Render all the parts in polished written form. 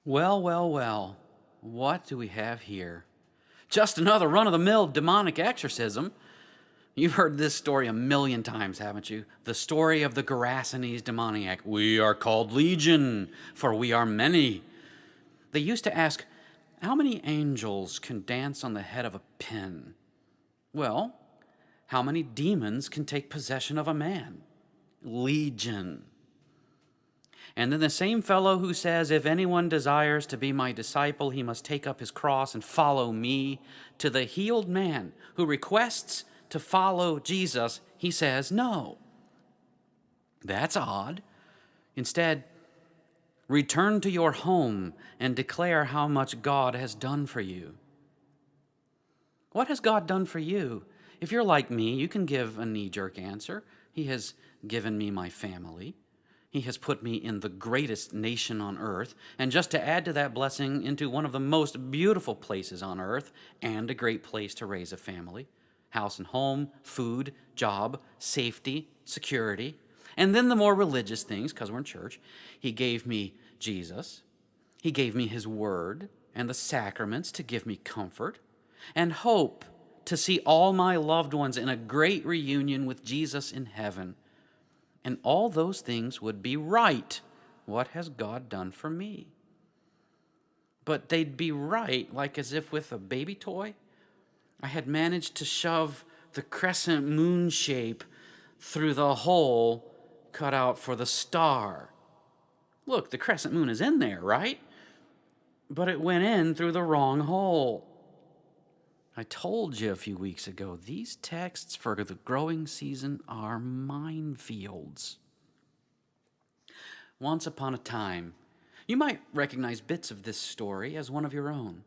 Well, well, well. What do we have here? Just another run-of-the-mill demonic exorcism. You've heard this story a million times, haven't you? The story of the Gerasenes demoniac. We are called Legion, for we are many. They used to ask, how many angels can dance on the head of a pin? Well, how many demons can take possession of a man? Legion. And then the same fellow who says, if anyone desires to be my disciple, he must take up his cross and follow me. To the healed man who requests to follow Jesus, he says, no. That's odd. Instead, return to your home and declare how much God has done for you. What has God done for you? If you're like me, you can give a knee-jerk answer. He has given me my family. He has put me in the greatest nation on earth, and just to add to that blessing, into one of the most beautiful places on earth, and a great place to raise a family. House and home, food, job, safety, security. And then the more religious things, because we're in church. He gave me Jesus. He gave me his word and the sacraments to give me comfort and hope to see all my loved ones in a great reunion with Jesus in heaven. And all those things would be right. What has God done for me? But they'd be right, like as if with a baby toy, I had managed to shove the crescent moon shape through the hole cut out for the star. Look, the crescent moon is in there, right? But it went in through the wrong hole. I told you a few weeks ago, these texts for the growing season are minefields. Once upon a time, you might recognize bits of this story as one of your own.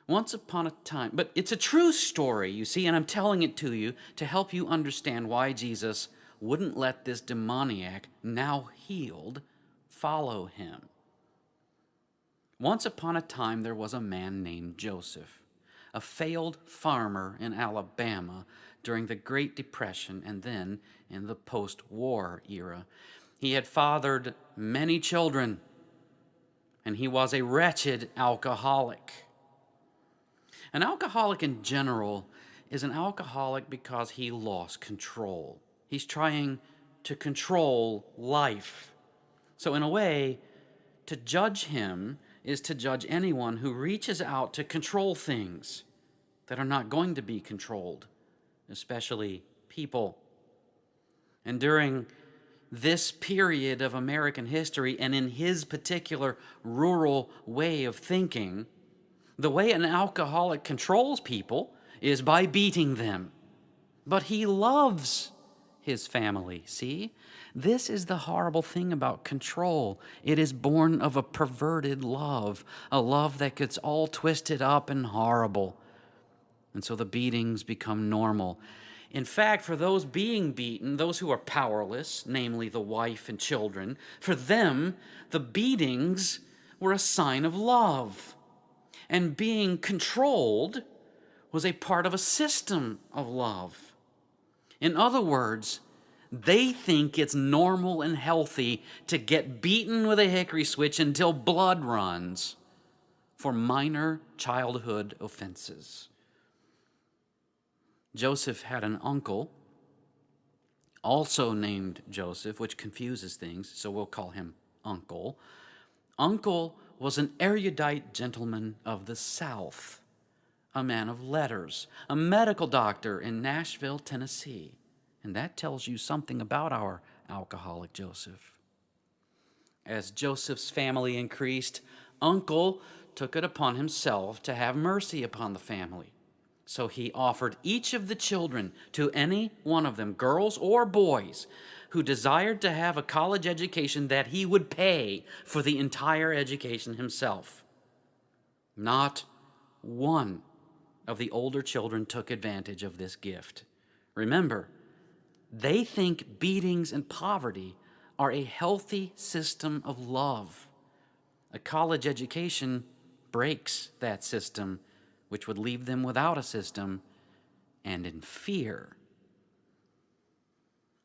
Once upon a time, but it's a true story, you see, and I'm telling it to you to help you understand why Jesus wouldn't let this demoniac, now healed, follow him. Once upon a time, there was a man named Joseph, a failed farmer in Alabama during the Great Depression and then in the post-war era. He had fathered many children, and he was a wretched alcoholic. An alcoholic in general is an alcoholic because he lost control. He's trying to control life. So in a way, to judge him is to judge anyone who reaches out to control things that are not going to be controlled, especially people. And during this period of American history, and in his particular rural way of thinking, the way an alcoholic controls people is by beating them. But he loves his family, see? This is the horrible thing about control. It is born of a perverted love, a love that gets all twisted up and horrible. And so the beatings become normal. In fact, for those being beaten, those who are powerless, namely the wife and children, for them, the beatings were a sign of love. And being controlled was a part of a system of love. In other words, they think it's normal and healthy to get beaten with a hickory switch until blood runs for minor childhood offenses. Joseph had an uncle, also named Joseph, which confuses things, so we'll call him Uncle. Uncle was an erudite gentleman of the South, a man of letters, a medical doctor in Nashville, Tennessee. And that tells you something about our alcoholic Joseph. As Joseph's family increased, Uncle took it upon himself to have mercy upon the family. So he offered each of the children to any one of them, girls or boys, who desired to have a college education that he would pay for the entire education himself. Not one of the older children took advantage of this gift. Remember, they think beatings and poverty are a healthy system of love. A college education breaks that system, which would leave them without a system and in fear.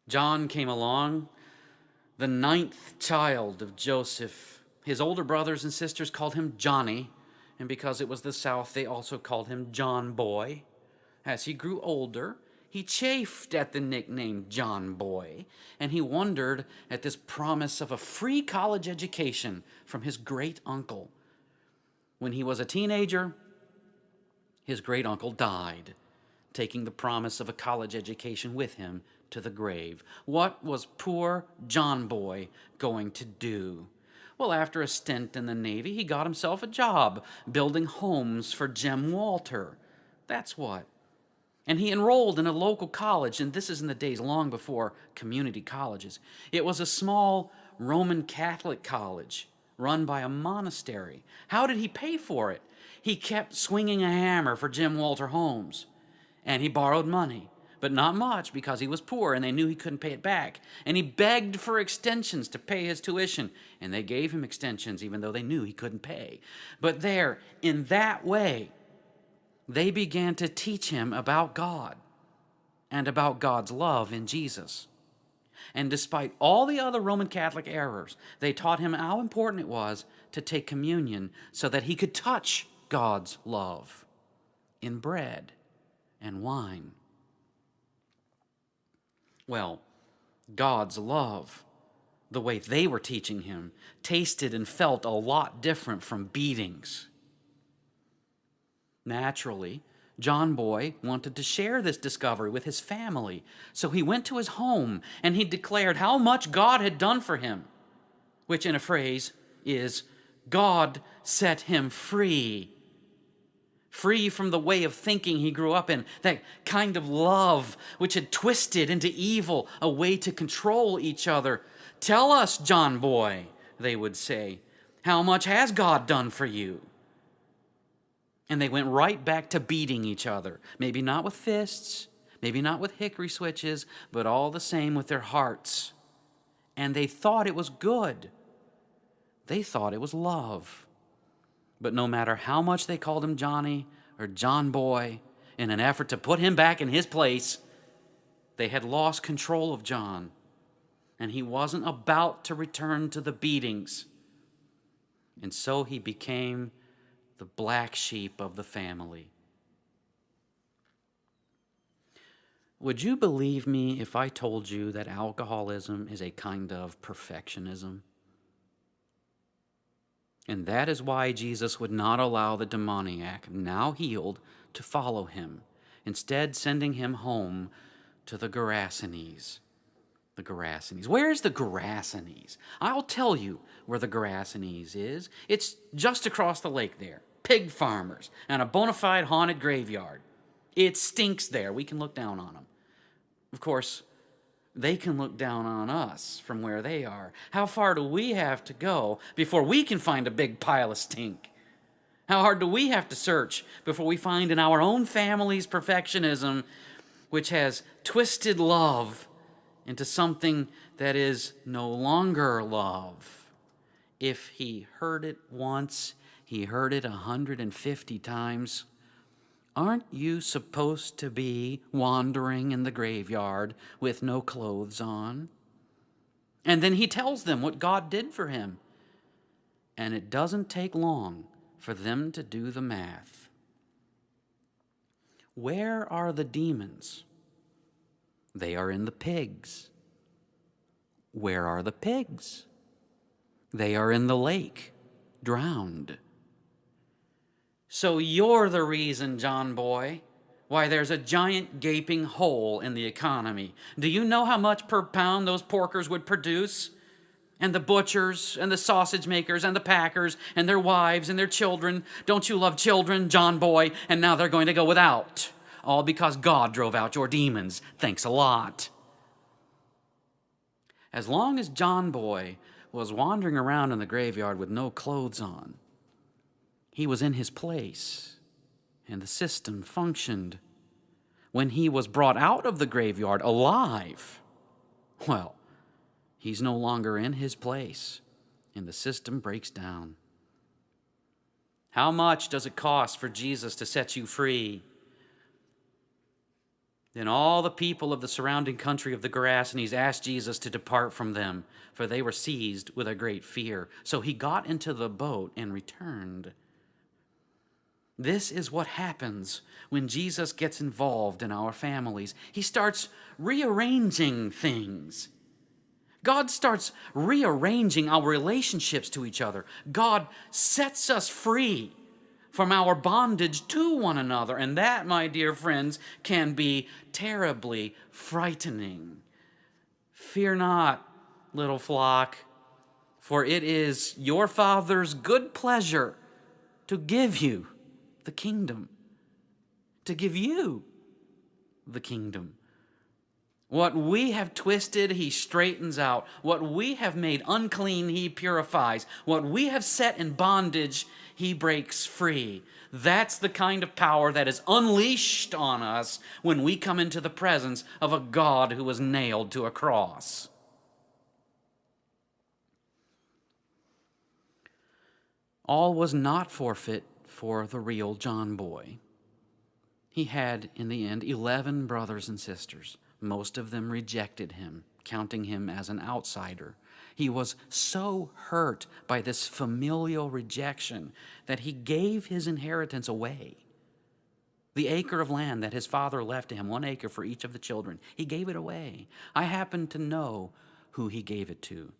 John came along, the ninth child of Joseph, His older brothers and sisters called him Johnny, and because it was the South, they also called him John Boy. As he grew older, he chafed at the nickname John Boy, and he wondered at this promise of a free college education from his great uncle. When he was a teenager, his great uncle died, taking the promise of a college education with him to the grave. What was poor John Boy going to do? Well, after a stint in the Navy, he got himself a job building homes for Jem Walter. That's what. And he enrolled in a local college, and this is in the days long before community colleges. It was a small Roman Catholic college run by a monastery. How did he pay for it? He kept swinging a hammer for Jem Walter Homes, and he borrowed money, but not much because he was poor and they knew he couldn't pay it back. And he begged for extensions to pay his tuition, and they gave him extensions even though they knew he couldn't pay. But there, in that way, they began to teach him about God and about God's love in Jesus. And despite all the other Roman Catholic errors, they taught him how important it was to take communion so that he could touch God's love in bread and wine. Well, God's love, the way they were teaching him, tasted and felt a lot different from beatings. Naturally, John Boy wanted to share this discovery with his family, so he went to his home and he declared how much God had done for him, which in a phrase is, God set him free. Free from the way of thinking he grew up in, that kind of love which had twisted into evil, a way to control each other. Tell us, John Boy, they would say, how much has God done for you? And they went right back to beating each other. Maybe not with fists, maybe not with hickory switches, but all the same with their hearts. And they thought it was good. They thought it was love. But no matter how much they called him Johnny or John Boy in an effort to put him back in his place, they had lost control of John, and he wasn't about to return to the beatings. And so he became the black sheep of the family. Would you believe me if I told you that alcoholism is a kind of perfectionism? And that is why Jesus would not allow the demoniac, now healed, to follow him, instead sending him home to the Gerasenes. The Gerasenes. Where's the Gerasenes? I'll tell you where the Gerasenes is. It's just across the lake there. Pig farmers and a bona fide haunted graveyard. It stinks there. We can look down on them. Of course, they can look down on us from where they are. How far do we have to go before we can find a big pile of stink? How hard do we have to search before we find in our own family's perfectionism, which has twisted love into something that is no longer love? If he heard it once, he heard it 150 times. Aren't you supposed to be wandering in the graveyard with no clothes on? And then he tells them what God did for him. And it doesn't take long for them to do the math. Where are the demons? They are in the pigs. Where are the pigs? They are in the lake, drowned. So you're the reason, John Boy, why there's a giant gaping hole in the economy. Do you know how much per pound those porkers would produce? And the butchers, and the sausage makers, and the packers, and their wives, and their children. Don't you love children, John Boy? And now they're going to go without. All because God drove out your demons. Thanks a lot. As long as John Boy was wandering around in the graveyard with no clothes on, he was in his place, and the system functioned. When he was brought out of the graveyard alive, well, he's no longer in his place, and the system breaks down. How much does it cost for Jesus to set you free? Then all the people of the surrounding country of the Gerasenes asked Jesus to depart from them, for they were seized with a great fear. So he got into the boat and returned. This is what happens when Jesus gets involved in our families. He starts rearranging things. God starts rearranging our relationships to each other. God sets us free from our bondage to one another. And that, my dear friends, can be terribly frightening. Fear not, little flock, for it is your Father's good pleasure to give you the kingdom. To give you the kingdom. What we have twisted, he straightens out. What we have made unclean, he purifies. What we have set in bondage, he breaks free. That's the kind of power that is unleashed on us when we come into the presence of a God who was nailed to a cross. All was not forfeit for the real John Boy. He had, in the end, 11 brothers and sisters. Most of them rejected him, counting him as an outsider. He was so hurt by this familial rejection that he gave his inheritance away. The acre of land that his father left to him, 1 acre for each of the children, he gave it away. I happen to know who he gave it to.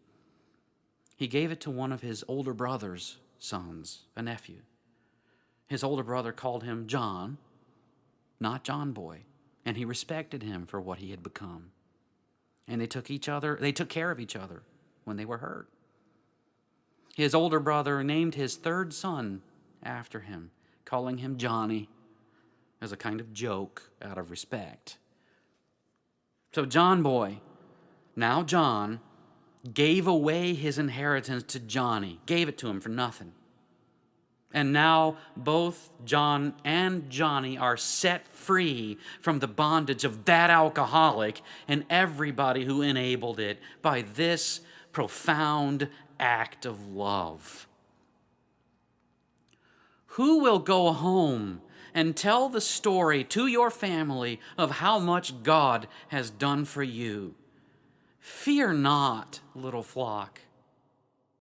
He gave it to one of his older brother's sons, a nephew. His older brother called him John, not John Boy. And he respected him for what he had become. And they took care of each other when they were hurt. His older brother named his third son after him, calling him Johnny as a kind of joke out of respect. So John Boy, now John, gave away his inheritance to Johnny, gave it to him for nothing. And now both John and Johnny are set free from the bondage of that alcoholic and everybody who enabled it by this profound act of love. Who will go home and tell the story to your family of how much God has done for you? Fear not, little flock.